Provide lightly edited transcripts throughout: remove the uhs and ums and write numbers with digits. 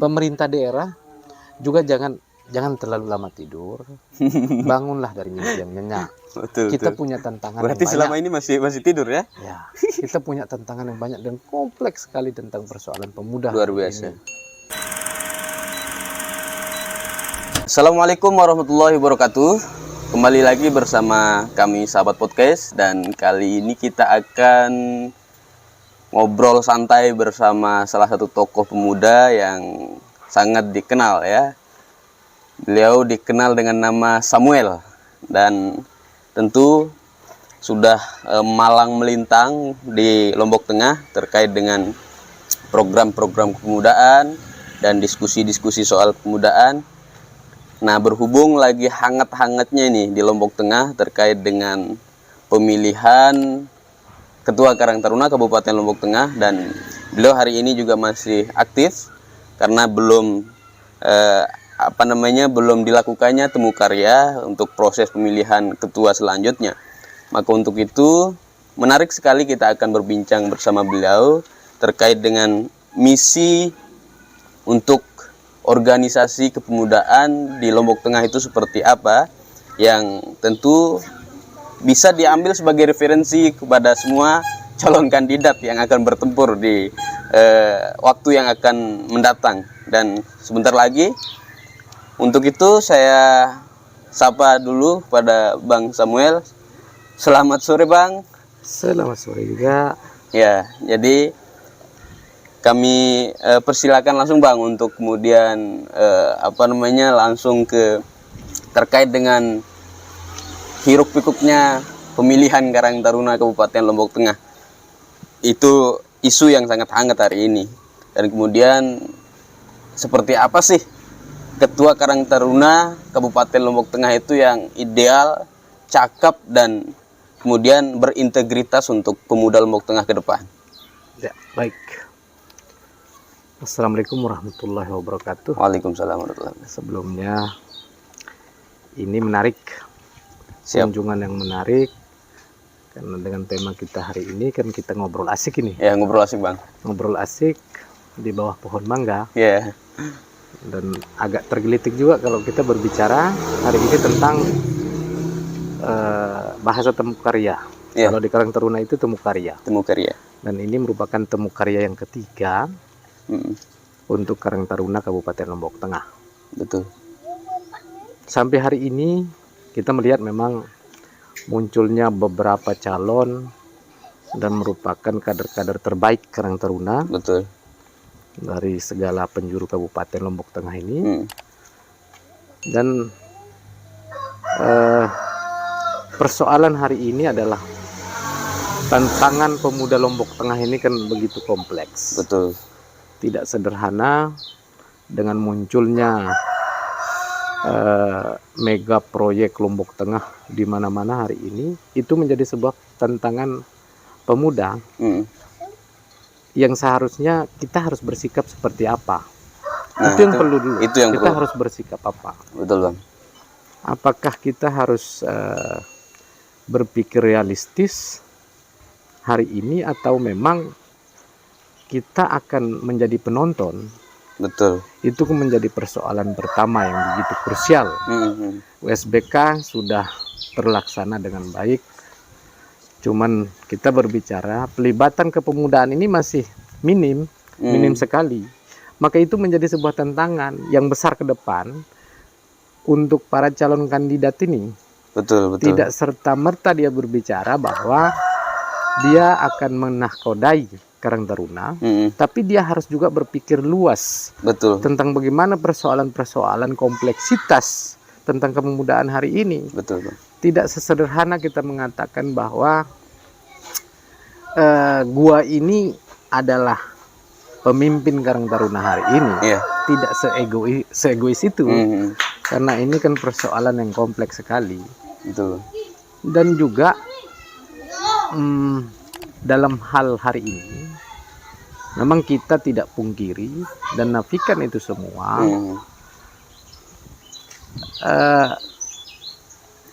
pemerintah daerah juga jangan terlalu lama tidur. Bangunlah dari mimpi yang nyenyak. Betul, Kita betul. punya tantangan Berarti yang selama banyak. ini masih tidur ya? Ya, kita punya tantangan yang banyak dan kompleks sekali tentang persoalan pemuda Luar hari biasa. ini. Assalamualaikum warahmatullahi wabarakatuh. Kembali lagi bersama kami sahabat podcast, dan kali ini kita akan ngobrol santai bersama salah satu tokoh pemuda yang sangat dikenal ya. Beliau dikenal dengan nama Samuel, dan tentu sudah malang melintang di Lombok Tengah terkait dengan program-program kepemudaan dan diskusi-diskusi soal kepemudaan. Nah, berhubung lagi hangat-hangatnya ini di Lombok Tengah terkait dengan pemilihan Ketua Karang Taruna Kabupaten Lombok Tengah, dan beliau hari ini juga masih aktif karena belum belum dilakukannya temu karya untuk proses pemilihan ketua selanjutnya. Maka untuk itu menarik sekali kita akan berbincang bersama beliau terkait dengan misi untuk organisasi kepemudaan di Lombok Tengah itu seperti apa, yang tentu bisa diambil sebagai referensi kepada semua calon kandidat yang akan bertempur di waktu yang akan mendatang. Dan sebentar lagi, untuk itu saya sapa dulu pada Bang Samuel. Selamat sore Bang. Selamat sore juga. Ya, jadi kami persilakan langsung Bang untuk kemudian langsung ke terkait dengan hiruk pikuknya pemilihan Karang Taruna Kabupaten Lombok Tengah. Itu isu yang sangat hangat hari ini. Dan kemudian seperti apa sih Ketua Karang Taruna Kabupaten Lombok Tengah itu yang ideal, cakep, dan kemudian berintegritas untuk pemuda Lombok Tengah ke depan? Ya, baik. Assalamualaikum warahmatullahi wabarakatuh. Waalaikumsalam warahmatullahi wabarakatuh. Sebelumnya, ini menarik. Siap. Kunjungan yang menarik. Karena dengan tema kita hari ini kan kita ngobrol asik ini. Ya, ngobrol asik Bang. Ngobrol asik di bawah pohon mangga. Ya. Dan agak tergelitik juga kalau kita berbicara hari ini tentang bahasa temu karya. Ya. Kalau di Karang Taruna itu temu karya. Temu karya. Dan ini merupakan temu karya yang ketiga untuk Karang Taruna Kabupaten Lombok Tengah. Betul. Sampai hari ini kita melihat memang munculnya beberapa calon dan merupakan kader-kader terbaik Karang Taruna. Betul. Dari segala penjuru Kabupaten Lombok Tengah ini. Dan persoalan hari ini adalah tantangan pemuda Lombok Tengah ini kan begitu kompleks. Betul. Tidak sederhana dengan munculnya mega proyek Lombok Tengah di mana-mana hari ini. Itu menjadi sebuah tantangan pemuda yang seharusnya kita harus bersikap seperti apa. Nah, itu yang perlu dulu. Itu yang kita perlu. harus bersikap apa. Betul Bang. Apakah kita harus berpikir realistis hari ini, atau memang kita akan menjadi penonton? Betul. Itu menjadi persoalan pertama yang begitu krusial. USBK sudah terlaksana dengan baik. Cuman kita berbicara pelibatan kepemudaan ini masih minim sekali. Maka itu menjadi sebuah tantangan yang besar ke depan untuk para calon kandidat ini. Betul, betul. Tidak serta-merta dia berbicara bahwa dia akan menahkodai Karang Taruna, tapi dia harus juga berpikir luas. Betul. Tentang bagaimana persoalan-persoalan kompleksitas tentang kepemudaan hari ini. Betul, Bang. Tidak sesederhana kita mengatakan bahwa gua ini adalah pemimpin Karang Taruna hari ini. Tidak seegois itu. Karena ini kan persoalan yang kompleks sekali. Betul. Dan juga dalam hal hari ini memang kita tidak pungkiri dan nafikan itu semua.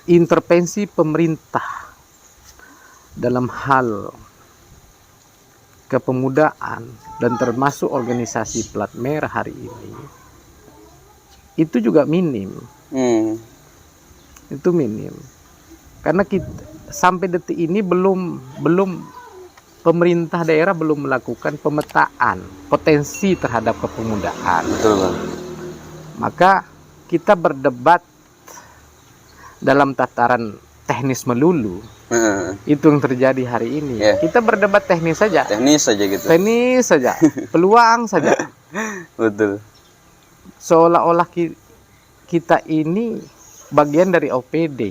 Intervensi pemerintah dalam hal kepemudaan dan termasuk organisasi plat merah hari ini itu juga minim. Itu minim. Karena kita sampai detik ini belum pemerintah daerah belum melakukan pemetaan potensi terhadap kepemudaan. Betul, Bang. Maka kita berdebat dalam tataran teknis melulu. Itu yang terjadi hari ini. Kita berdebat teknis saja. Teknis saja gitu. Teknis saja. Peluang saja. Betul. Seolah-olah kita ini bagian dari OPD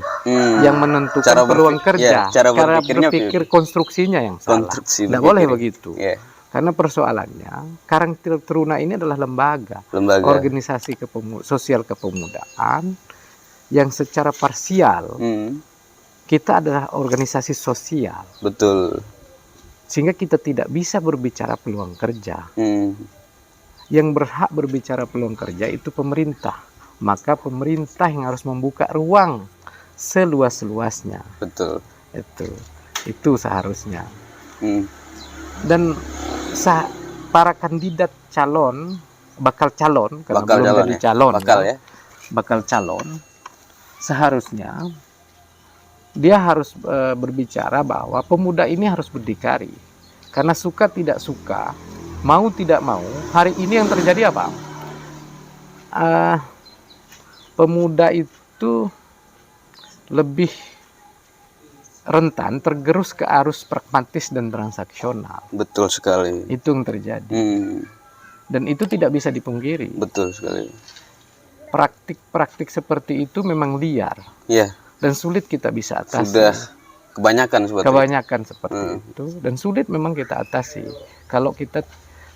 yang menentukan Cara peluang kerja. cara berpikir konstruksinya yang salah. Tidak boleh begitu. Karena persoalannya Karang Taruna ini adalah lembaga. Organisasi sosial kepemudaan yang secara parsial kita adalah organisasi sosial. Betul. Sehingga kita tidak bisa berbicara peluang kerja. Yang berhak berbicara peluang kerja itu pemerintah. Maka pemerintah yang harus membuka ruang seluas-luasnya. Betul. Itu seharusnya. Dan para kandidat calon, bakal calon, karena belum jadi calon, bakal calon, seharusnya dia harus berbicara bahwa pemuda ini harus berdikari. Karena suka tidak suka, mau tidak mau, hari ini yang terjadi apa? Pemuda itu lebih rentan tergerus ke arus pragmatis dan transaksional. Betul sekali. Itu yang terjadi. Dan itu tidak bisa dipungkiri. Betul sekali. Praktik-praktik seperti itu memang liar. Dan sulit kita bisa atasi. Sudah kebanyakan seperti itu. Dan sulit memang kita atasi. Kalau kita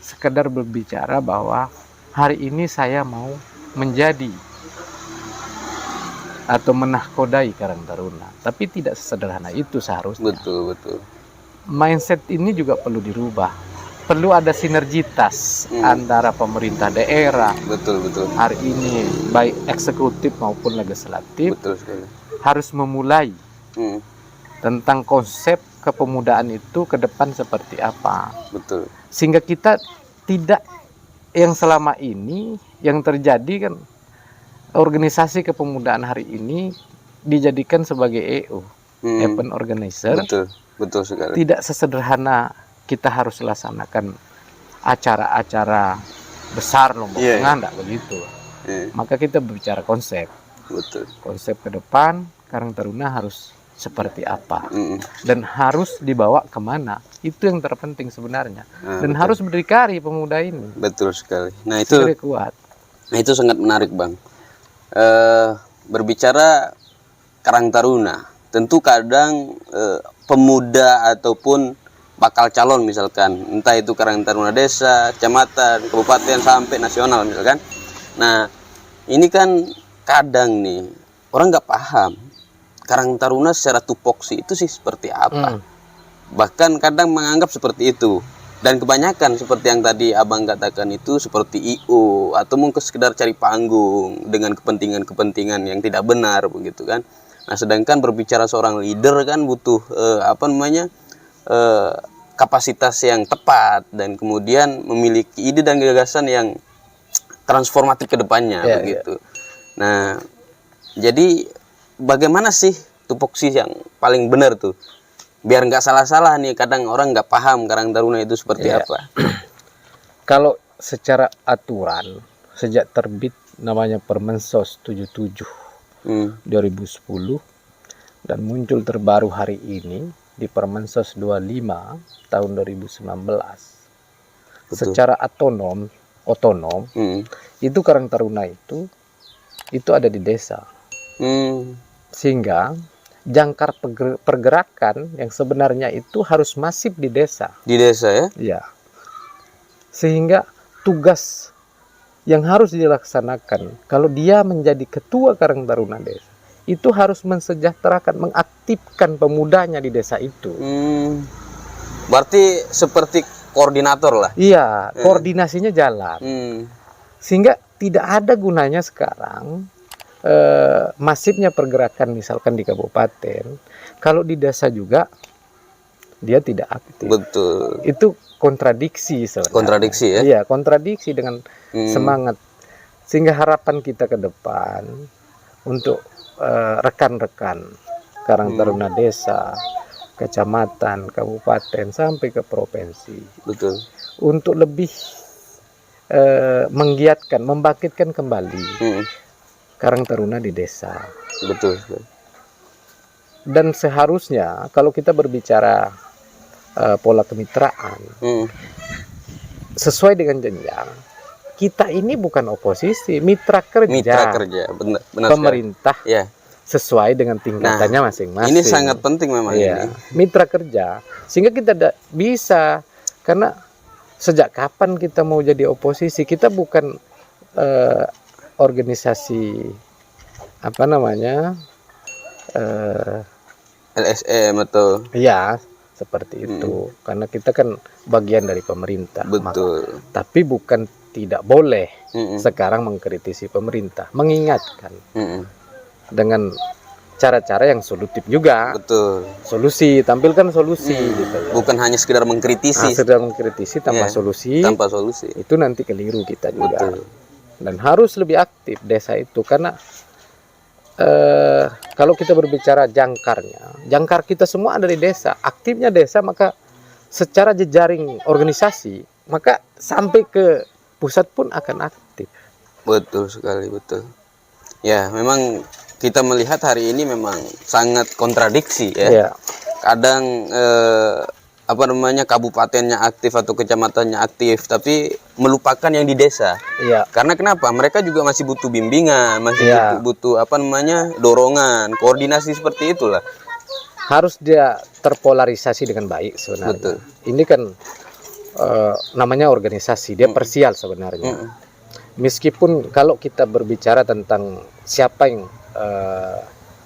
sekedar berbicara bahwa hari ini saya mau menjadi atau menahkodai Karang Taruna, tapi tidak sesederhana itu seharusnya. Betul. Mindset ini juga perlu dirubah. Perlu ada sinergitas antara pemerintah daerah. Betul. Hari ini baik eksekutif maupun legislatif. Betul sekali. Harus memulai tentang konsep kepemudaan itu ke depan seperti apa. Betul. Sehingga kita tidak yang selama ini yang terjadi kan, organisasi kepemudaan hari ini dijadikan sebagai EO, event organizer. Betul sekali. Tidak sesederhana kita harus laksanakan acara-acara besar lombok tengah, enggak begitu. Maka kita berbicara konsep. Konsep ke depan Karang Taruna harus seperti apa dan harus dibawa kemana, itu yang terpenting sebenarnya. Dan harus berdikari pemuda ini. Betul sekali. Nah itu kuat. Nah itu sangat menarik, Bang. Berbicara Karang Taruna, tentu kadang pemuda ataupun bakal calon misalkan, entah itu Karang Taruna desa, kecamatan, kabupaten sampai nasional misalkan. Nah ini kan kadang nih orang nggak paham Karang Taruna secara tupoksi itu sih seperti apa. Bahkan kadang menganggap seperti itu. Dan kebanyakan seperti yang tadi Abang katakan itu seperti IO atau mungkin sekedar cari panggung dengan kepentingan-kepentingan yang tidak benar begitu kan. Nah sedangkan berbicara seorang leader kan butuh kapasitas yang tepat dan kemudian memiliki ide dan gagasan yang transformatif ke depannya begitu. Nah jadi bagaimana sih tupoksi yang paling benar tuh? Biar nggak salah-salah nih, kadang orang nggak paham Karang Taruna itu seperti apa. Kalau secara aturan sejak terbit namanya Permensos 77 2010 dan muncul terbaru hari ini di Permensos 25 tahun 2019. Secara otonom itu Karang Taruna itu ada di desa. Sehingga jangkar pergerakan yang sebenarnya itu harus masif di desa. Di desa ya? Iya. Sehingga tugas yang harus dilaksanakan kalau dia menjadi ketua Karang Taruna desa itu harus mensejahterakan, mengaktifkan pemudanya di desa itu. Berarti seperti koordinator lah. Iya, koordinasinya jalan. Sehingga tidak ada gunanya sekarang masifnya pergerakan misalkan di kabupaten, kalau di desa juga dia tidak aktif. Betul. Itu kontradiksi sebenarnya. Kontradiksi ya. Iya, kontradiksi dengan semangat. Sehingga harapan kita ke depan untuk rekan-rekan Karang Taruna desa, kecamatan, kabupaten sampai ke provinsi, Betul. untuk lebih menggiatkan, membangkitkan kembali Karang Taruna di desa. Betul. Dan seharusnya kalau kita berbicara pola kemitraan sesuai dengan jenjang, kita ini bukan oposisi, mitra kerja. Mitra kerja, benar pemerintah ya. Sesuai dengan tingkatannya masing-masing. Ini sangat penting memang ini. Mitra kerja, sehingga kita bisa, karena sejak kapan kita mau jadi oposisi? Kita bukan organisasi apa namanya LSM atau ya seperti itu, karena kita kan bagian dari pemerintah. Betul. Tapi bukan tidak boleh sekarang mengkritisi pemerintah, mengingatkan dengan cara-cara yang solutif juga. Betul. Solusi, tampilkan solusi gitu ya. Bukan hanya sekedar mengkritisi. Sekedar mengkritisi tanpa solusi. Tanpa solusi. Itu nanti keliru kita juga. Betul. Dan harus lebih aktif desa itu, karena kalau kita berbicara jangkar kita semua ada di desa, aktifnya desa, maka secara jejaring organisasi, maka sampai ke pusat pun akan aktif. Betul sekali, betul. Ya, memang kita melihat hari ini memang sangat kontradiksi ya. Ya. Kadang kabupatennya aktif atau kecamatannya aktif, tapi melupakan yang di desa. Iya. Karena kenapa? Mereka juga masih butuh bimbingan, masih butuh dorongan, koordinasi seperti itulah. Harus dia terpolarisasi dengan baik sebenarnya. Betul. Ini kan namanya organisasi, dia parsial sebenarnya. Meskipun kalau kita berbicara tentang siapa yang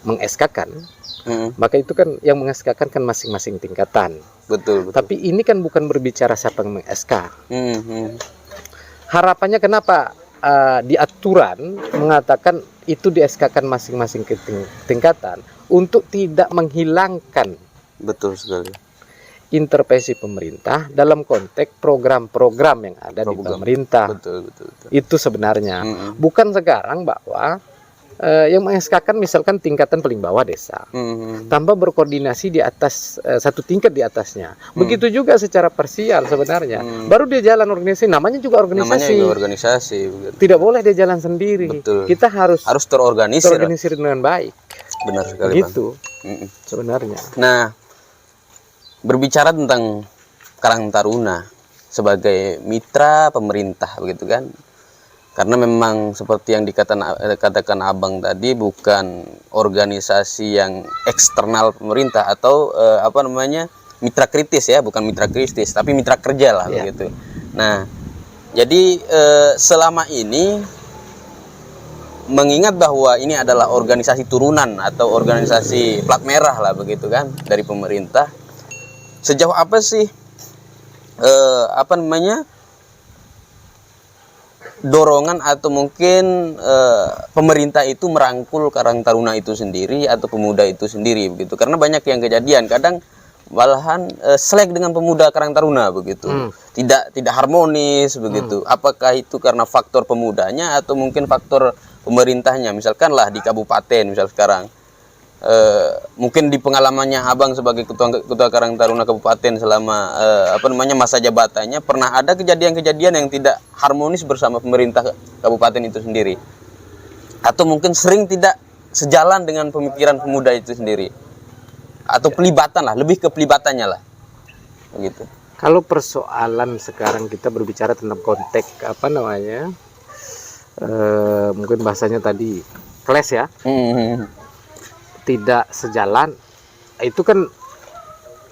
meng-SK-kan, maka itu kan yang meng-SK-kan kan masing-masing tingkatan. Betul. Tapi ini kan bukan berbicara siapa yang meng-SK. Harapannya kenapa di aturan mengatakan itu di-SK-kan masing-masing tingkatan untuk tidak menghilangkan Betul sekali intervensi pemerintah dalam konteks program-program yang ada di pemerintah. Betul. Itu sebenarnya bukan sekarang bahwa yang meng-SK-kan misalkan tingkatan paling bawah desa, tanpa berkoordinasi di atas satu tingkat di atasnya. Begitu juga secara parsial sebenarnya. Baru dia jalan organisasi, namanya juga organisasi. Begitu. Tidak boleh dia jalan sendiri. Betul. Kita harus terorganisir dengan baik. Benar sekali, Begitu. Sebenarnya. Nah, berbicara tentang Karang Taruna sebagai mitra pemerintah, begitu kan? Karena memang seperti yang dikatakan Abang tadi, bukan organisasi yang eksternal pemerintah atau mitra kritis ya, bukan mitra kritis, tapi mitra kerja lah begitu. Nah, jadi selama ini mengingat bahwa ini adalah organisasi turunan atau organisasi plat merah lah begitu kan dari pemerintah, sejauh apa sih dorongan atau mungkin pemerintah itu merangkul Karang Taruna itu sendiri atau pemuda itu sendiri begitu? Karena banyak yang kejadian kadang malahan selek dengan pemuda Karang Taruna begitu, tidak harmonis begitu. Apakah itu karena faktor pemudanya atau mungkin faktor pemerintahnya? Misalkan lah di kabupaten misal sekarang, mungkin di pengalamannya Abang sebagai ketua Karang Taruna kabupaten selama masa jabatannya, pernah ada kejadian-kejadian yang tidak harmonis bersama pemerintah kabupaten itu sendiri, atau mungkin sering tidak sejalan dengan pemikiran pemuda itu sendiri, atau pelibatan lah, lebih ke pelibatannya lah begitu. Kalau persoalan sekarang kita berbicara tentang konteks mungkin bahasanya tadi clash ya, tidak sejalan, itu kan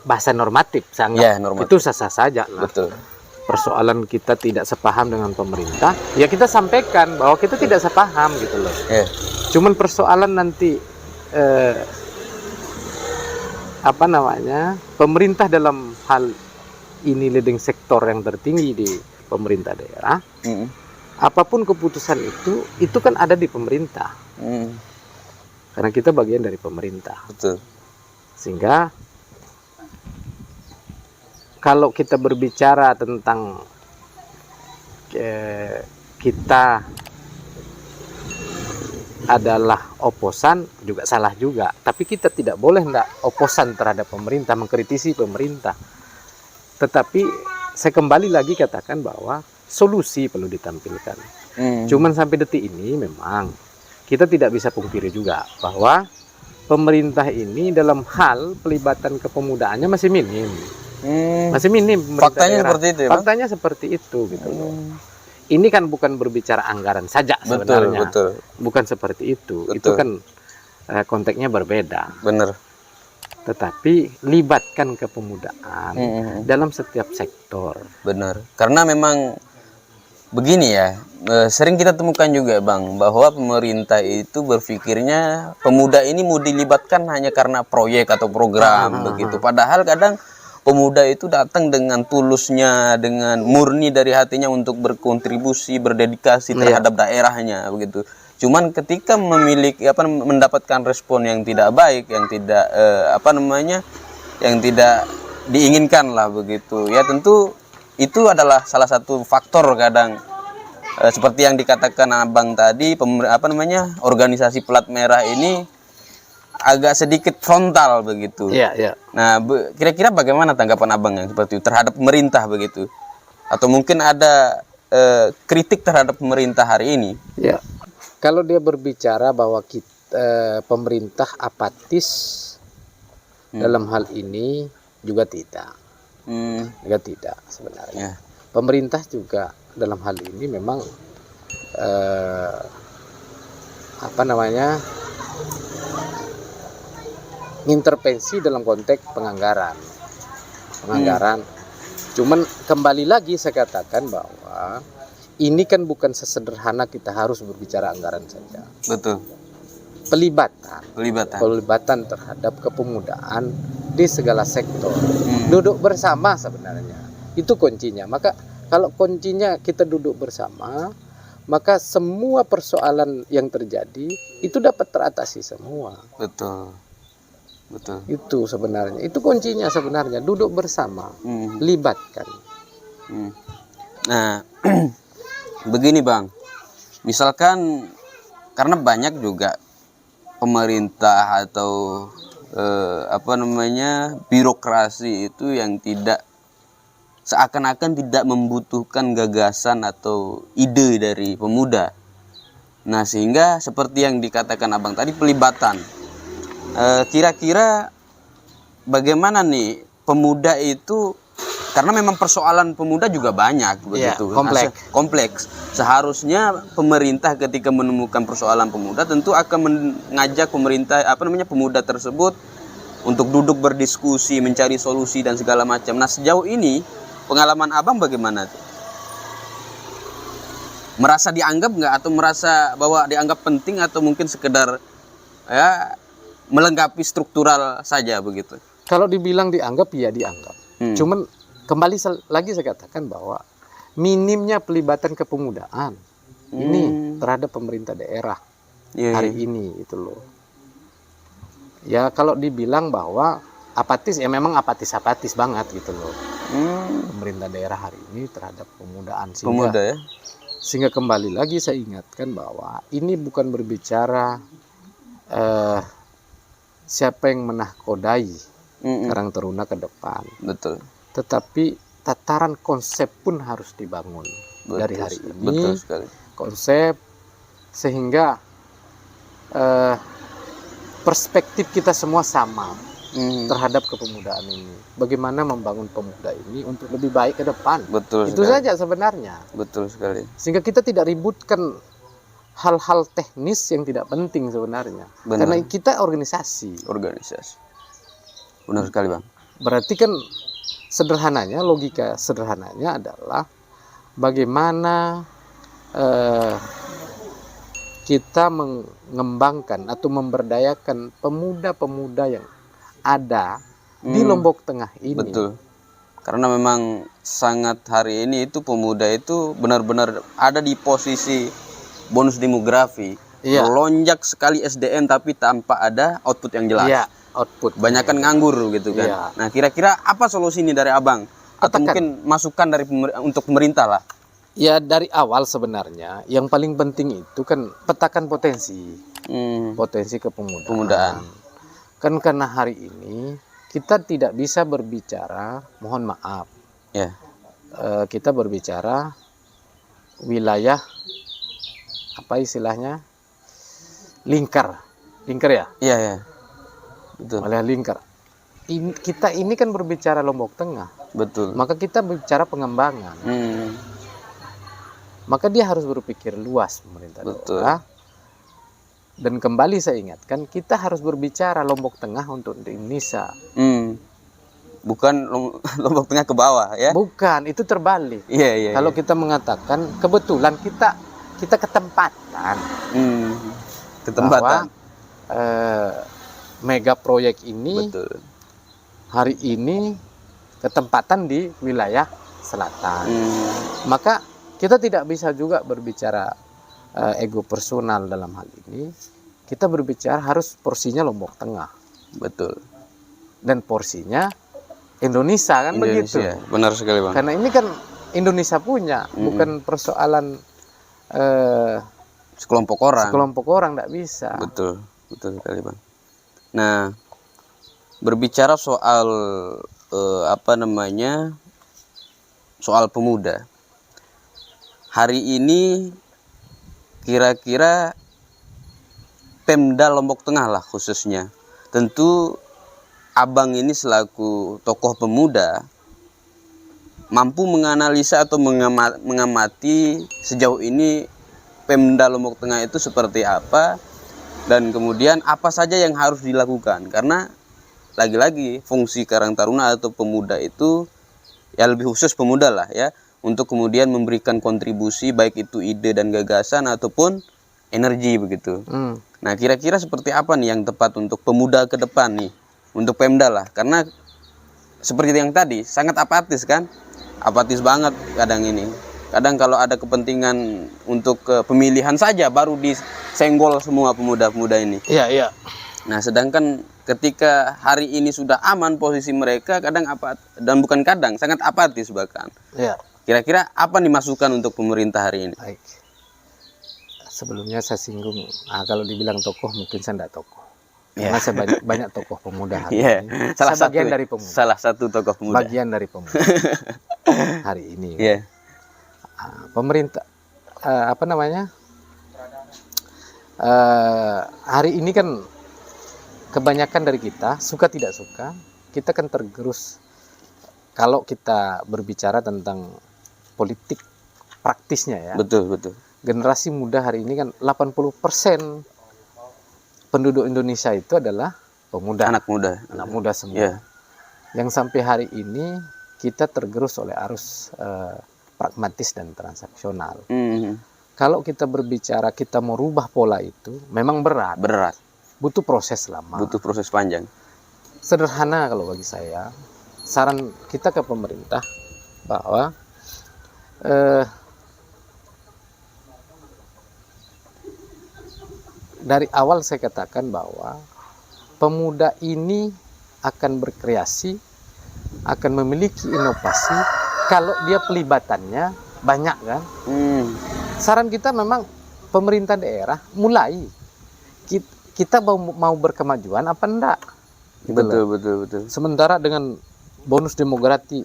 bahasa normatif sangat, normatif. Itu sah-sah saja lah. Betul. Persoalan kita tidak sepaham dengan pemerintah, ya kita sampaikan bahwa kita tidak sepaham gitu loh. Cuman persoalan nanti pemerintah dalam hal ini leading sektor yang tertinggi di pemerintah daerah, apapun keputusan itu kan ada di pemerintah. Karena kita bagian dari pemerintah. Betul. Sehingga kalau kita berbicara tentang kita adalah oposan juga salah juga, tapi kita tidak boleh oposan terhadap pemerintah, mengkritisi pemerintah. Tetapi saya kembali lagi katakan bahwa solusi perlu ditampilkan. Cuman sampai detik ini memang kita tidak bisa pungkiri juga bahwa pemerintah ini dalam hal pelibatan kepemudaannya masih minim. Masih minim. Faktanya seperti itu ya, Bang? Faktanya seperti itu gitu loh. Ini kan bukan berbicara anggaran saja sebenarnya. Betul. Bukan seperti itu. Betul. Itu kan konteksnya berbeda. Bener. Tetapi libatkan kepemudaan dalam setiap sektor. Bener. Karena memang begini ya, sering kita temukan juga Bang, bahwa pemerintah itu berpikirnya pemuda ini mau dilibatkan hanya karena proyek atau program begitu. Padahal kadang pemuda itu datang dengan tulusnya, dengan murni dari hatinya untuk berkontribusi, berdedikasi terhadap daerahnya begitu. Cuman ketika mendapatkan respon yang tidak baik, yang tidak yang tidak diinginkan lah begitu. Ya tentu itu adalah salah satu faktor kadang seperti yang dikatakan Abang tadi, organisasi Pelat Merah ini agak sedikit frontal begitu. Iya. Nah, kira-kira bagaimana tanggapan Abang yang seperti itu terhadap pemerintah begitu? Atau mungkin ada kritik terhadap pemerintah hari ini? Ya, kalau dia berbicara bahwa pemerintah apatis dalam hal ini juga tidak. Juga tidak sebenarnya. Pemerintah juga dalam hal ini memang intervensi dalam konteks penganggaran. Cuman kembali lagi saya katakan bahwa ini kan bukan sesederhana kita harus berbicara anggaran saja. Betul. Pelibatan terhadap kepemudaan di segala sektor. Duduk bersama sebenarnya. Itu kuncinya. Maka kalau kuncinya kita duduk bersama, maka semua persoalan yang terjadi itu dapat teratasi semua. Betul. Itu sebenarnya, itu kuncinya sebenarnya, duduk bersama, libatkan. Nah, begini Bang, misalkan karena banyak juga pemerintah atau birokrasi itu yang tidak seakan-akan tidak membutuhkan gagasan atau ide dari pemuda. Nah, sehingga seperti yang dikatakan Abang tadi, pelibatan. Kira-kira bagaimana nih pemuda itu, karena memang persoalan pemuda juga banyak begitu, kompleks. Seharusnya pemerintah ketika menemukan persoalan pemuda tentu akan mengajak pemuda tersebut untuk duduk berdiskusi, mencari solusi dan segala macam. Nah, sejauh ini pengalaman Abang bagaimana tuh? Merasa dianggap nggak, atau merasa bahwa dianggap penting, atau mungkin sekedar melengkapi struktural saja begitu? Kalau dibilang dianggap, ya dianggap. Cuman kembali lagi saya katakan bahwa minimnya pelibatan kepemudaan ini terhadap pemerintah daerah hari ini itu loh. Ya kalau dibilang bahwa apatis, ya memang apatis banget gitu loh. Pemerintah daerah hari ini terhadap pemudaan, sehingga kembali lagi saya ingatkan bahwa ini bukan berbicara siapa yang menahkodai Karang Taruna ke depan. Betul. Tetapi tataran konsep pun harus dibangun dari hari ini. Betul sekali. Konsep sehingga perspektif kita semua sama terhadap kepemudaan ini. Bagaimana membangun pemuda ini untuk lebih baik ke depan. Betul. Itu sekali saja sebenarnya. Betul sekali. Sehingga kita tidak ributkan hal-hal teknis yang tidak penting sebenarnya. Benar. Karena kita organisasi. Benar sekali Bang. Berarti kan logika sederhananya adalah bagaimana kita mengembangkan atau memberdayakan pemuda-pemuda yang ada di Lombok Tengah ini. Betul. Karena memang sangat hari ini itu pemuda itu benar-benar ada di posisi bonus demografi. Melonjak sekali SDM tapi tanpa ada output yang jelas. Output. Banyakan nganggur gitu kan. Nah, kira-kira apa solusi ini dari Abang Atau mungkin masukan dari untuk pemerintah lah. Ya dari awal sebenarnya yang paling penting itu kan petakan potensi, potensi kepemudaan. Kan karena hari ini kita tidak bisa berbicara, mohon maaf, Ya. Kita berbicara wilayah apa istilahnya lingkar ya. Iya ya. Betul. Wilayah lingkar. Kita ini kan berbicara Lombok Tengah. Betul. Maka kita bicara pengembangan. Maka dia harus berpikir luas pemerintah daerah. Dan kembali saya ingatkan, kita harus berbicara Lombok Tengah untuk Indonesia. Bukan Lombok Tengah ke bawah ya? Bukan, itu terbalik. Iya. Kalau kita mengatakan kebetulan kita ketempatan. Ketempatan. Bahwa mega proyek ini hari ini ketempatan di wilayah selatan. Maka kita tidak bisa juga berbicara ego personal dalam hal ini. Kita berbicara harus porsinya Lombok Tengah. Betul. Dan porsinya Indonesia kan begitu. Benar sekali Bang. Karena ini kan Indonesia punya, bukan persoalan sekelompok orang. Sekelompok orang tidak bisa. Betul sekali Bang. Nah, berbicara soal soal pemuda. Hari ini kira-kira Pemda Lombok Tengah lah khususnya. Tentu Abang ini selaku tokoh pemuda mampu menganalisa atau mengamati sejauh ini Pemda Lombok Tengah itu seperti apa dan kemudian apa saja yang harus dilakukan, karena lagi-lagi fungsi Karang Taruna atau pemuda itu ya lebih khusus pemuda lah ya, untuk kemudian memberikan kontribusi baik itu ide dan gagasan ataupun energi begitu. Nah, kira-kira seperti apa nih yang tepat untuk pemuda ke depan nih, untuk Pemda lah, karena seperti yang tadi sangat apatis kan, apatis banget kadang ini. Kadang kalau ada kepentingan untuk pemilihan saja baru disenggol semua pemuda-pemuda ini. Iya. Nah, sedangkan ketika hari ini sudah aman posisi mereka, kadang sangat apatis bahkan. Iya. Kira-kira apa nih masukan untuk pemerintah hari ini? Baik. Sebelumnya saya singgung, kalau dibilang tokoh mungkin saya tidak tokoh. Karena saya banyak tokoh pemuda hari ini. Salah satu tokoh pemuda. Bagian dari pemuda hari ini. Pemerintah hari ini kan kebanyakan dari kita suka tidak suka, kita kan tergerus kalau kita berbicara tentang politik praktisnya ya. Betul. Generasi muda hari ini kan 80% penduduk Indonesia itu adalah pemuda. Anak muda semua. Yang sampai hari ini kita tergerus oleh arus pragmatis dan transaksional. Kalau kita berbicara kita mau rubah pola itu memang berat. Butuh proses lama. Butuh proses panjang. Sederhana kalau bagi saya, saran kita ke pemerintah bahwa dari awal saya katakan bahwa pemuda ini akan berkreasi, akan memiliki inovasi kalau dia pelibatannya banyak kan. Saran kita memang pemerintah daerah mulai kita mau berkemajuan apa enggak? Betul. Sementara dengan bonus demografi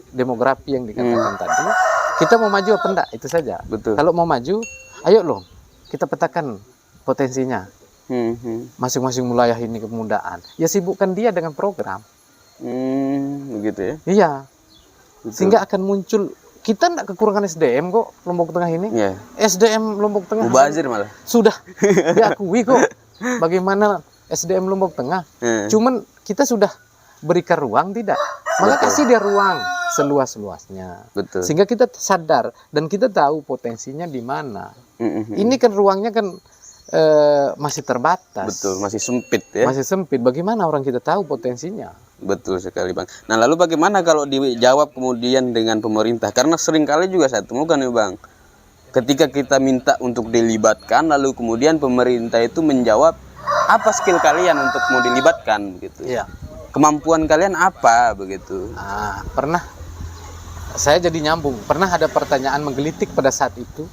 yang dikatakan tadi, kita mau maju apa enggak? Itu saja. Betul. Kalau mau maju, ayo loh kita petakan potensinya. Masing-masing wilayah ini kepemudaan. Ya sibukkan dia dengan program. Begitu ya? Iya. Betul. Sehingga akan muncul, kita tidak kekurangan SDM kok Lombok Tengah ini. SDM Lombok Tengah mubazir malah sudah diakui kok. Bagaimana SDM Lombok Tengah. Cuman kita sudah berikan ruang tidak? Maka kasih dia ruang seluas-luasnya. Betul. Sehingga kita sadar dan kita tahu potensinya di mana. Ini kan ruangnya kan masih terbatas. Betul, masih sempit ya. Masih sempit. Bagaimana orang kita tahu potensinya? Betul sekali Bang. Nah, lalu bagaimana kalau dijawab kemudian dengan pemerintah? Karena seringkali juga saya temukan ya Bang, ketika kita minta untuk dilibatkan, lalu kemudian pemerintah itu menjawab, apa skill kalian untuk mau dilibatkan begitu? Iya. Kemampuan kalian apa begitu? Pernah saya jadi nyambung. Pernah ada pertanyaan menggelitik pada saat itu,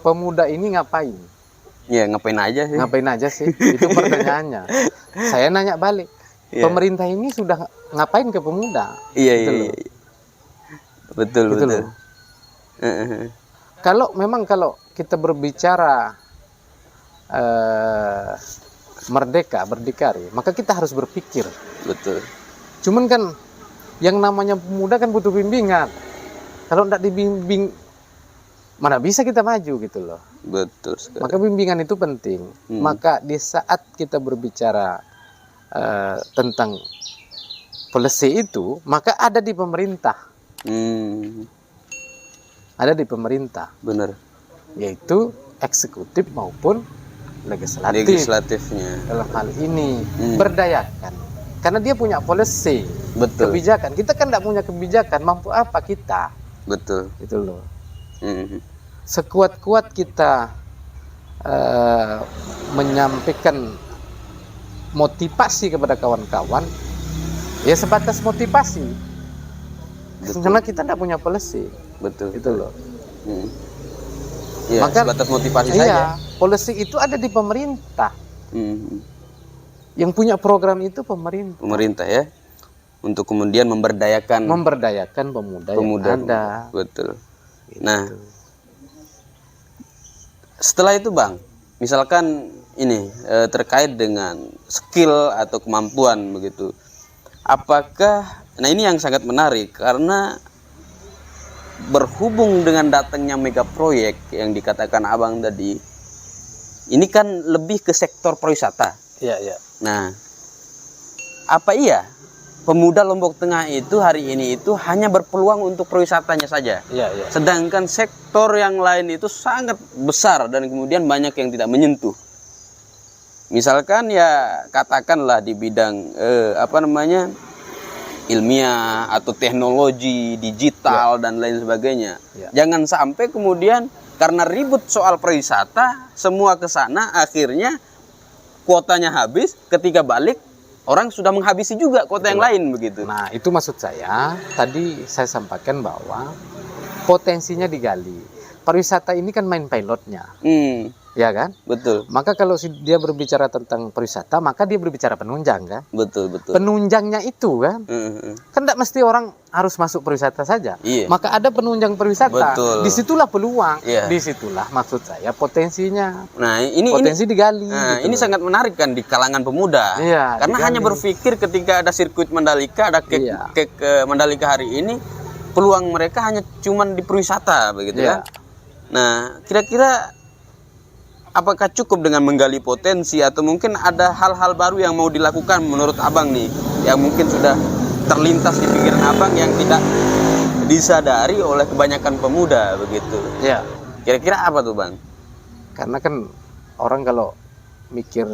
pemuda ini ngapain? Ya ngapain aja sih? Ngapain aja sih? Itu pertanyaannya. Saya nanya balik, pemerintah ini sudah ngapain ke pemuda? Iya, gitu iya, loh. iya. Betul, Gitu betul. loh. Kalau kita berbicara merdeka, berdikari, maka kita harus berpikir. Betul. Cuman kan yang namanya pemuda kan butuh bimbingan. Kalau tidak dibimbing, mana bisa kita maju gitu loh. Betul sekali. Maka bimbingan itu penting. Maka di saat kita berbicara tentang policy itu, maka ada di pemerintah. Ada di pemerintah. Benar. Yaitu eksekutif maupun legislatif. Legislatifnya. Dalam hal ini berdayakan. Karena dia punya policy. Betul. Kebijakan. Kita kan tidak punya kebijakan, mampu apa kita? Betul. Itu loh. Sekuat-kuat kita menyampaikan motivasi kepada kawan-kawan, ya sebatas motivasi. Betul. Karena kita tidak punya policy. Betul. Itu loh. Ya, Maka sebatas motivasi iya, saja. policy itu ada di pemerintah. Yang punya program itu pemerintah. Pemerintah ya, untuk kemudian memberdayakan pemuda pemuda. yang ada. Betul. Gitu. Nah, setelah itu Bang, misalkan ini terkait dengan skill atau kemampuan begitu. Apakah, nah ini yang sangat menarik karena berhubung dengan datangnya mega proyek yang dikatakan Abang tadi, ini kan lebih ke sektor pariwisata. Iya, iya. Nah, apa iya pemuda Lombok Tengah itu hari ini itu hanya berpeluang untuk pariwisatanya saja? Iya, iya. Sedangkan sektor yang lain itu sangat besar dan kemudian banyak yang tidak menyentuh. Misalkan ya katakanlah di bidang ilmiah atau teknologi digital dan lain sebagainya. Jangan sampai kemudian karena ribut soal pariwisata semua ke sana, akhirnya kuotanya habis, ketika balik orang sudah menghabisi juga kuota yang lain begitu. Nah, itu maksud saya. Tadi saya sampaikan bahwa potensinya digali. Pariwisata ini kan main pilotnya. Ya kan? Betul. Maka kalau dia berbicara tentang pariwisata, maka dia berbicara penunjang kan? Betul, betul. Penunjangnya itu kan? Kan tidak mesti orang harus masuk pariwisata saja. Iya. Maka ada penunjang pariwisata. Betul. Disitulah peluang. Iya. Disitulah maksud saya potensinya. Nah, ini digali. Nah, gitu ini loh. sangat menarik kan di kalangan pemuda. Iya, karena digali. hanya berpikir ketika ada sirkuit Mandalika, ada kek Mandalika hari ini, peluang mereka hanya cuman di pariwisata begitu kan? Nah, kira-kira apakah cukup dengan menggali potensi atau mungkin ada hal-hal baru yang mau dilakukan menurut Abang nih yang mungkin sudah terlintas di pikiran Abang yang tidak disadari oleh kebanyakan pemuda begitu? Iya. Kira-kira apa tuh Bang? Karena kan orang kalau mikir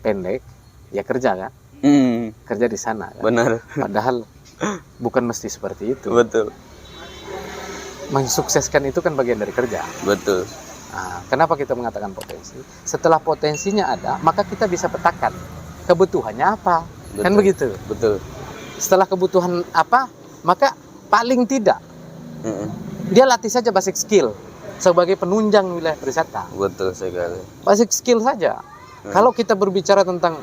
pendek, ya kerja kan? Kerja di sana kan? Benar. Padahal bukan mesti seperti itu. Betul. Mensukseskan itu kan bagian dari kerja. Betul. Nah, kenapa kita mengatakan potensi? Setelah potensinya ada, maka kita bisa petakan kebutuhannya apa. Betul. Kan begitu? Betul. Setelah kebutuhan apa, maka paling tidak dia latih saja basic skill sebagai penunjang wilayah pariwisata. Betul sekali. Basic skill saja. Kalau kita berbicara tentang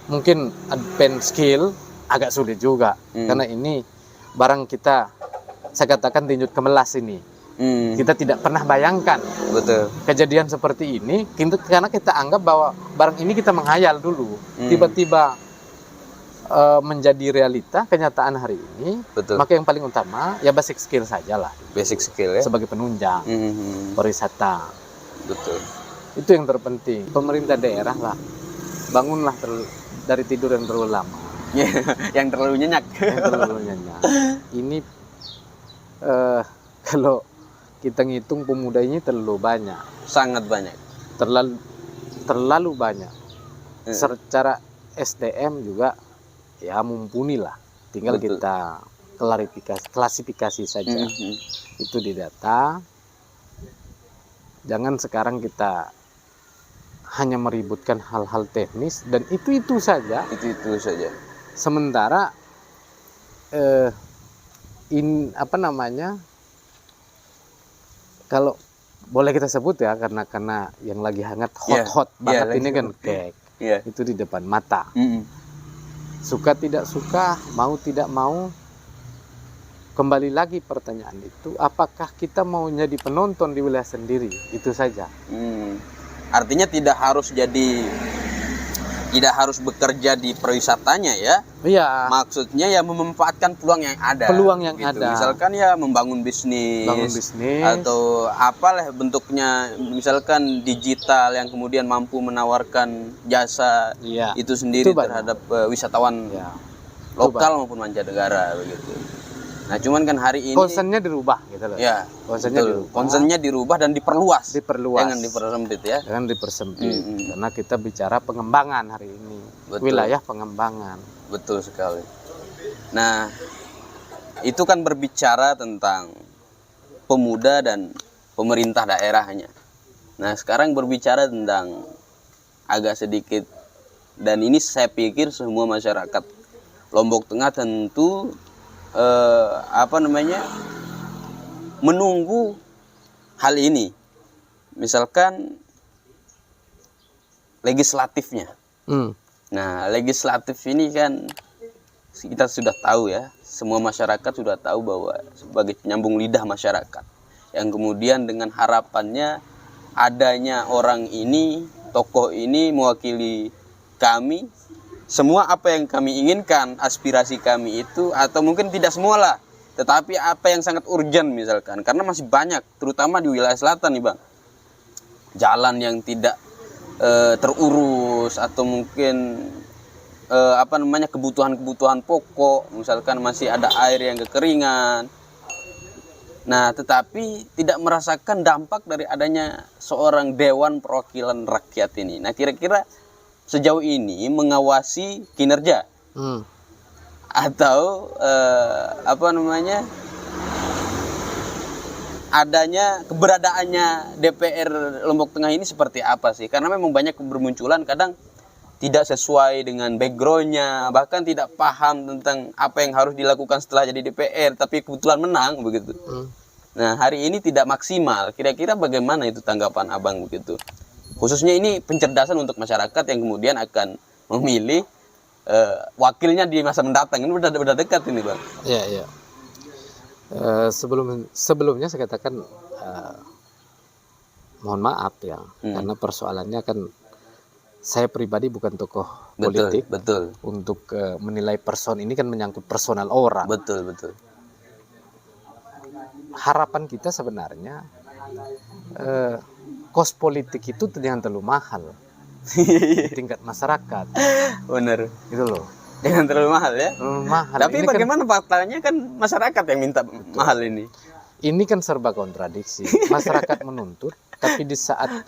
mungkin advanced skill, agak sulit juga. Karena ini barang kita, saya katakan tinjut kemelas ini. Kita tidak pernah bayangkan kejadian seperti ini, karena kita anggap bahwa barang ini kita menghayal dulu, tiba-tiba menjadi realita kenyataan hari ini. Maka yang paling utama ya basic skill sajalah. Basic skill ya. Sebagai penunjang pariwisata. Betul. Itu yang terpenting. Pemerintah daerah lah, bangunlah dari tidur yang terlalu lama. Yang terlalu nyenyak. Yang terlalu nyenyak. Ini kalau kita ngitung pemuda ini terlalu banyak. Sangat banyak. Terlalu banyak. Secara SDM juga ya mumpuni lah. Tinggal kita klasifikasi saja. Itu di data. Jangan sekarang kita hanya meributkan hal-hal teknis dan itu saja. Itu saja. Sementara apa namanya, kalau boleh kita sebut ya, karena yang lagi hangat hot banget ini kan kek itu di depan mata. Suka tidak suka, mau tidak mau, kembali lagi pertanyaan itu, apakah kita mau jadi penonton di wilayah sendiri? Itu saja. Artinya tidak harus bekerja di pariwisatanya ya. Iya. Maksudnya ya memanfaatkan peluang yang ada. Peluang yang gitu. ada. Misalkan ya membangun bisnis. Atau apalah bentuknya, misalkan digital yang kemudian mampu menawarkan jasa itu sendiri terhadap wisatawan lokal maupun mancanegara begitu. Nah, cuman kan hari ini konsennya dirubah gitu loh. Ya, konsennya dirubah dan diperluas. Jangan dipersempit ya. Jangan dipersempit. Karena kita bicara pengembangan hari ini. Wilayah pengembangan. Betul sekali. Nah, itu kan berbicara tentang pemuda dan pemerintah daerahnya. Nah, sekarang berbicara tentang agak sedikit, dan ini saya pikir semua masyarakat Lombok Tengah tentu menunggu hal ini. Misalkan legislatifnya. Nah, legislatif ini kan kita sudah tahu ya, semua masyarakat sudah tahu bahwa sebagai penyambung lidah masyarakat, yang kemudian dengan harapannya adanya orang ini, tokoh ini mewakili kami. Semua apa yang kami inginkan, aspirasi kami itu, atau mungkin tidak semua lah, tetapi apa yang sangat urgent misalkan, karena masih banyak, terutama di wilayah selatan nih Bang, jalan yang tidak terurus, atau mungkin kebutuhan-kebutuhan pokok, misalkan masih ada air yang kekeringan. Nah, tetapi tidak merasakan dampak dari adanya seorang Dewan Perwakilan Rakyat ini. Nah, kira-kira sejauh ini mengawasi kinerja atau adanya keberadaannya DPR Lombok Tengah ini seperti apa sih? Karena memang banyak bermunculan, kadang tidak sesuai dengan backgroundnya, bahkan tidak paham tentang apa yang harus dilakukan setelah jadi DPR, tapi kebetulan menang begitu. Nah, hari ini tidak maksimal. Kira-kira bagaimana itu tanggapan Abang begitu? Khususnya ini pencerdasan untuk masyarakat yang kemudian akan memilih wakilnya di masa mendatang. Ini udah dekat ini Bang. Iya. Sebelumnya saya katakan mohon maaf ya, karena persoalannya kan saya pribadi bukan tokoh politik. Betul. Untuk menilai person ini kan menyangkut personal orang. Betul. Harapan kita sebenarnya kos politik itu jangan terlalu mahal tingkat masyarakat. Bener. Gitu loh. Jangan terlalu mahal ya. Terlalu mahal. Tapi ini bagaimana faktanya kan masyarakat yang minta mahal ini. Ini kan serba kontradiksi. Masyarakat menuntut, tapi di saat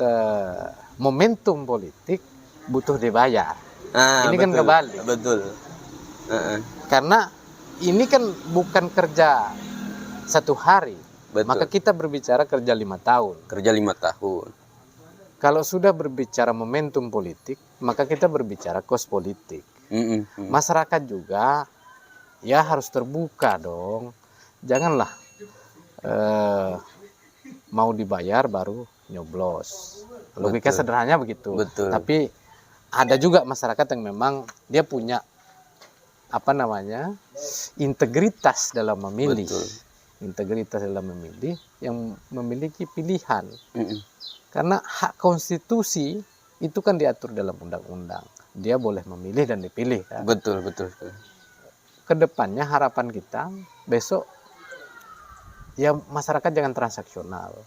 momentum politik butuh dibayar. Ini kan kebalik. Betul. Karena ini kan bukan kerja 1 hari. Betul. Maka kita berbicara kerja 5 tahun. Kerja 5 tahun. Kalau sudah berbicara momentum politik, maka kita berbicara kos politik. Masyarakat juga ya harus terbuka dong. Janganlah mau dibayar baru nyoblos. Logika sederhananya begitu. Betul. Tapi ada juga masyarakat yang memang dia punya integritas dalam memilih. Betul. Integritas dalam memilih, yang memiliki pilihan. Karena hak konstitusi itu kan diatur dalam undang-undang. Dia boleh memilih dan dipilih kan? Betul. Kedepannya harapan kita besok ya masyarakat jangan transaksional.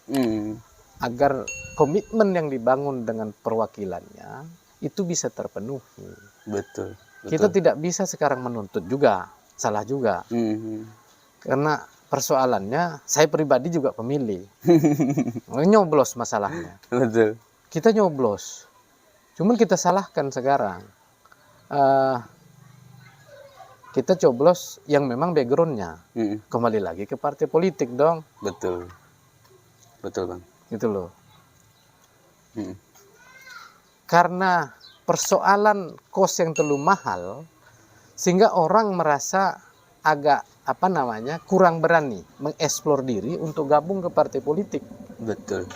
Agar komitmen yang dibangun dengan perwakilannya itu bisa terpenuhi. Betul. Kita tidak bisa sekarang menuntut juga, salah juga. Karena persoalannya, saya pribadi juga pemilih. Nyoblos masalahnya. Betul. Kita nyoblos. Cuman kita salahkan sekarang. Kita coblos yang memang backgroundnya. Kembali lagi ke partai politik dong. Betul Bang. Gitu loh. Karena persoalan kos yang terlalu mahal, sehingga orang merasa agak kurang berani mengeksplor diri untuk gabung ke partai politik. Betul.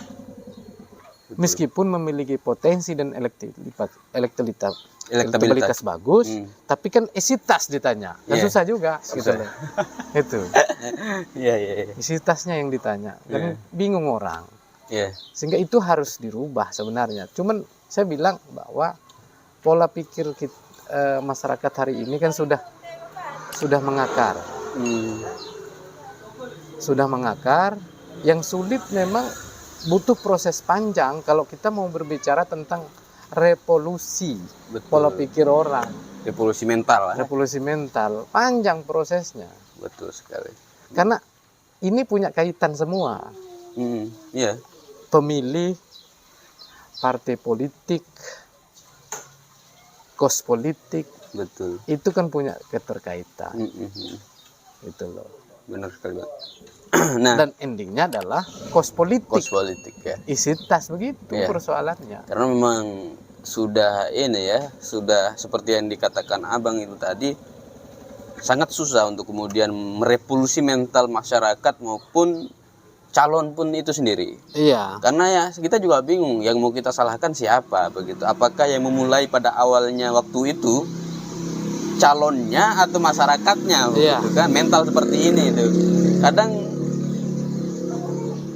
Meskipun memiliki potensi dan elektabilitas bagus, tapi kan isitas ditanya, kan susah juga. Gitu loh. Itu. Isitasnya yang ditanya, kan bingung orang. Sehingga itu harus dirubah sebenarnya. Cuman saya bilang bahwa pola pikir masyarakat hari ini kan sudah mengakar. Sudah mengakar. Yang sulit memang butuh proses panjang kalau kita mau berbicara tentang revolusi. Betul. Pola pikir orang. Revolusi mental. Revolusi mental. Panjang prosesnya. Betul sekali. Karena ini punya kaitan semua. Pemilih, partai politik, kos politik. Betul. Itu kan punya keterkaitan. Itu loh. Benar sekali, Bang. Nah, dan endingnya adalah kos politik. Kos politik ya. Isitas begitu persoalannya. Karena memang sudah sudah seperti yang dikatakan Abang itu tadi, sangat susah untuk kemudian merevolusi mental masyarakat maupun calon pun itu sendiri. Iya. Karena ya kita juga bingung yang mau kita salahkan siapa begitu. Apakah yang memulai pada awalnya waktu itu calonnya atau masyarakatnya begitu kan? Mental seperti ini itu. Kadang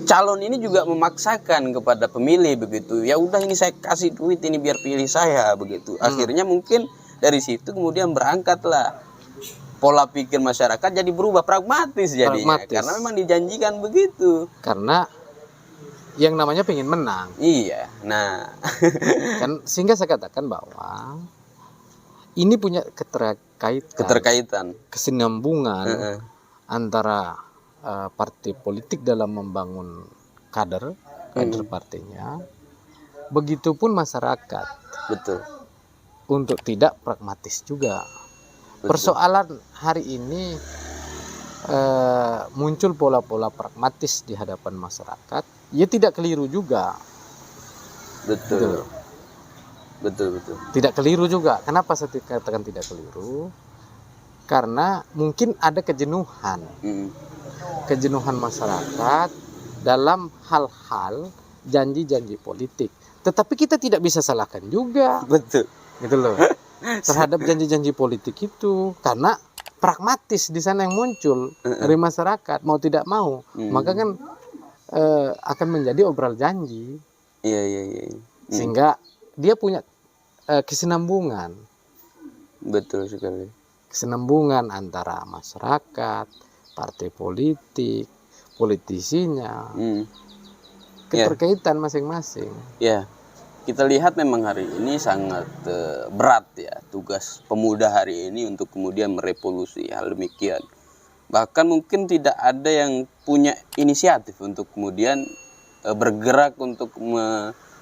calon ini juga memaksakan kepada pemilih begitu. Ya udah ini saya kasih duit ini biar pilih saya begitu. Akhirnya mungkin dari situ kemudian berangkatlah pola pikir masyarakat jadi berubah pragmatis jadinya. Karena memang dijanjikan begitu. Karena yang namanya pengen menang. Iya. Nah, kan sehingga saya katakan bahwa ini punya keterkaitan, kesinambungan antara partai politik dalam membangun kader partainya, begitupun masyarakat. Betul. Untuk tidak pragmatis juga. Betul. Persoalan hari ini muncul pola-pola pragmatis di hadapan masyarakat, ya tidak keliru juga. Betul. Betul. Tidak keliru juga. Kenapa saya katakan tidak keliru? Karena mungkin ada kejenuhan. Kejenuhan masyarakat dalam hal-hal janji-janji politik. Tetapi kita tidak bisa salahkan juga. Betul. Gitu loh. Terhadap janji-janji politik itu, karena pragmatis di sana yang muncul dari masyarakat, mau tidak mau, maka kan akan menjadi obral janji. Iya. Sehingga dia punya kesinambungan. Betul sekali. Kesinambungan antara masyarakat, partai politik, politisinya, keterkaitan masing-masing. Ya, kita lihat memang hari ini sangat berat ya tugas pemuda hari ini untuk kemudian merevolusi hal demikian. Bahkan mungkin tidak ada yang punya inisiatif untuk kemudian bergerak untuk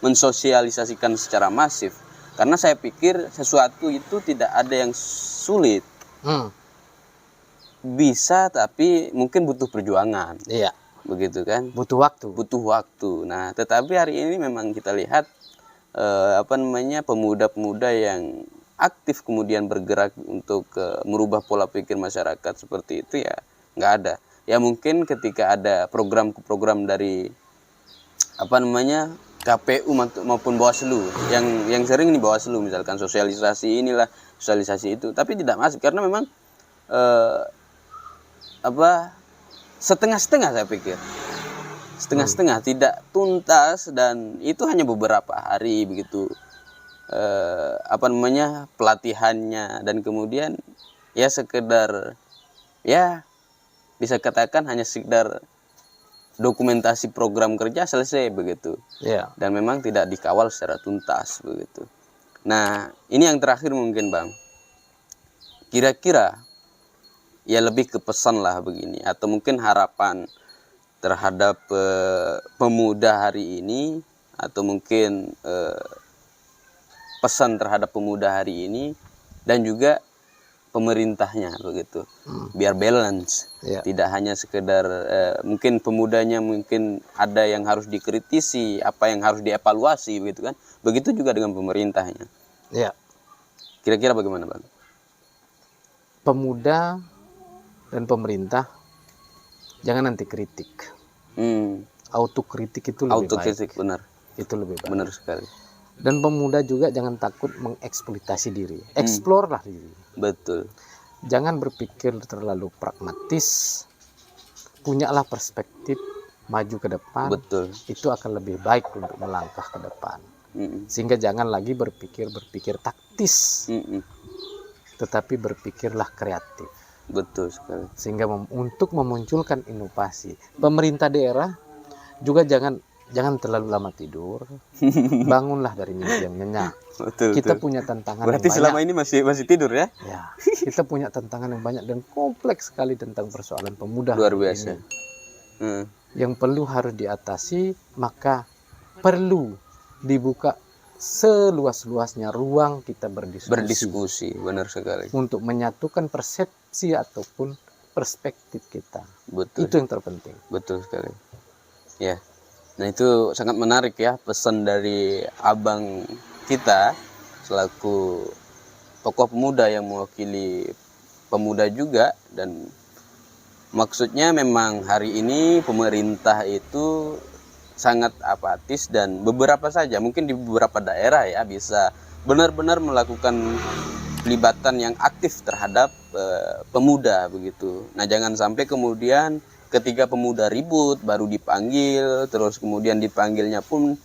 mensosialisasikan secara masif. Karena saya pikir sesuatu itu tidak ada yang sulit. Bisa, tapi mungkin butuh perjuangan. Iya. Begitu kan? Butuh waktu. Nah, tetapi hari ini memang kita lihat pemuda-pemuda yang aktif kemudian bergerak untuk merubah pola pikir masyarakat seperti itu ya nggak ada. Ya mungkin ketika ada program-program dari KPU maupun Bawaslu yang sering nih Bawaslu misalkan sosialisasi inilah, sosialisasi itu, tapi tidak masif karena memang setengah-setengah saya pikir. Setengah-setengah, tidak tuntas, dan itu hanya beberapa hari begitu pelatihannya, dan kemudian ya sekedar ya bisa katakan hanya sekedar dokumentasi program kerja selesai begitu. Dan memang tidak dikawal secara tuntas begitu. Nah, ini yang terakhir mungkin Bang. Kira-kira ya lebih ke pesan lah begini, atau mungkin harapan terhadap pemuda hari ini, atau mungkin pesan terhadap pemuda hari ini dan juga pemerintahnya begitu, biar balance. Tidak hanya sekedar mungkin pemudanya mungkin ada yang harus dikritisi, apa yang harus dievaluasi begitu kan, begitu juga dengan pemerintahnya. Kira-kira bagaimana Bang? Pemuda dan pemerintah jangan anti kritik. Autokritik itu lebih Autokritik, baik. benar. Itu lebih baik. Benar sekali. Dan pemuda juga jangan takut mengeksploitasi diri. Explore lah diri. Betul. Jangan berpikir terlalu pragmatis. Punyalah perspektif maju ke depan. Betul. Itu akan lebih baik untuk melangkah ke depan. Sehingga jangan lagi berpikir taktis. Tetapi berpikirlah kreatif. Betul sekali. Sehingga untuk memunculkan inovasi, pemerintah daerah juga jangan terlalu lama tidur. Bangunlah dari mimpi yang nyenyak. Betul, Kita betul. punya tantangan Berarti yang selama banyak. ini masih tidur ya? Ya, kita punya tantangan yang banyak dan kompleks sekali tentang persoalan pemuda. Luar biasa. Ini. Yang perlu harus diatasi, maka perlu dibuka seluas-luasnya ruang kita Berdiskusi, benar sekali. untuk menyatukan persepsi ataupun perspektif kita. Betul. Itu yang terpenting. Betul sekali. Ya. Nah, itu sangat menarik ya pesan dari abang kita selaku tokoh pemuda yang mewakili pemuda juga, dan maksudnya memang hari ini pemerintah itu sangat apatis, dan beberapa saja mungkin di beberapa daerah ya bisa benar-benar melakukan pelibatan yang aktif terhadap pemuda begitu. Nah, jangan sampai kemudian ketika pemuda ribut baru dipanggil, terus kemudian dipanggilnya pun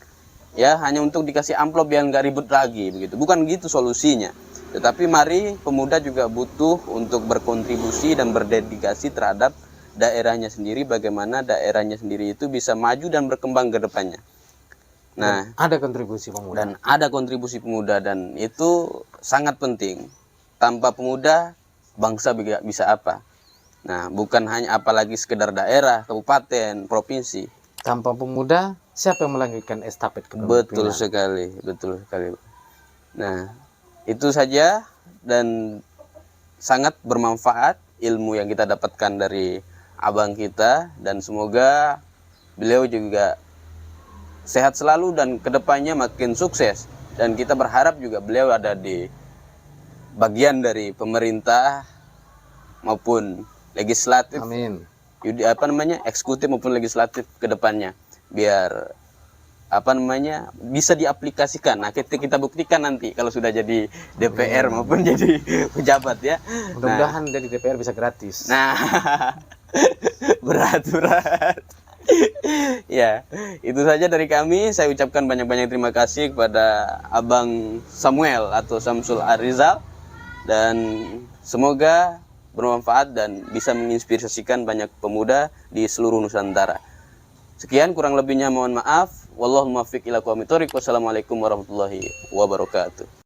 ya hanya untuk dikasih amplop yang nggak ribut lagi begitu. Bukan gitu solusinya. Tetapi mari pemuda juga butuh untuk berkontribusi dan berdedikasi terhadap daerahnya sendiri, bagaimana daerahnya sendiri itu bisa maju dan berkembang ke depannya. Nah, ada kontribusi pemuda. Dan ada kontribusi pemuda, dan itu sangat penting. Tanpa pemuda, bangsa bisa apa? Nah, bukan hanya apalagi sekedar daerah, kabupaten, provinsi. Tanpa pemuda, siapa yang melanjutkan estafet kepemimpinan? Betul sekali, betul sekali. Nah, itu saja, dan sangat bermanfaat ilmu yang kita dapatkan dari abang kita, dan semoga beliau juga sehat selalu dan kedepannya makin sukses, dan kita berharap juga beliau ada di bagian dari pemerintah maupun legislatif. Amin. Eksekutif maupun legislatif kedepannya, biar bisa diaplikasikan. Nah, kita buktikan nanti kalau sudah jadi DPR maupun jadi pejabat ya. Mudah-mudahan dari DPR bisa gratis. Nah, berat. Ya, itu saja dari kami. Saya ucapkan banyak-banyak terima kasih kepada Abang Samuel atau Samsul Arizal, dan semoga bermanfaat dan bisa menginspirasikan banyak pemuda di seluruh Nusantara. Sekian, kurang lebihnya mohon maaf. Wallahul muwaffiq ila aqwamit thoriq. Wassalamualaikum warahmatullahi wabarakatuh.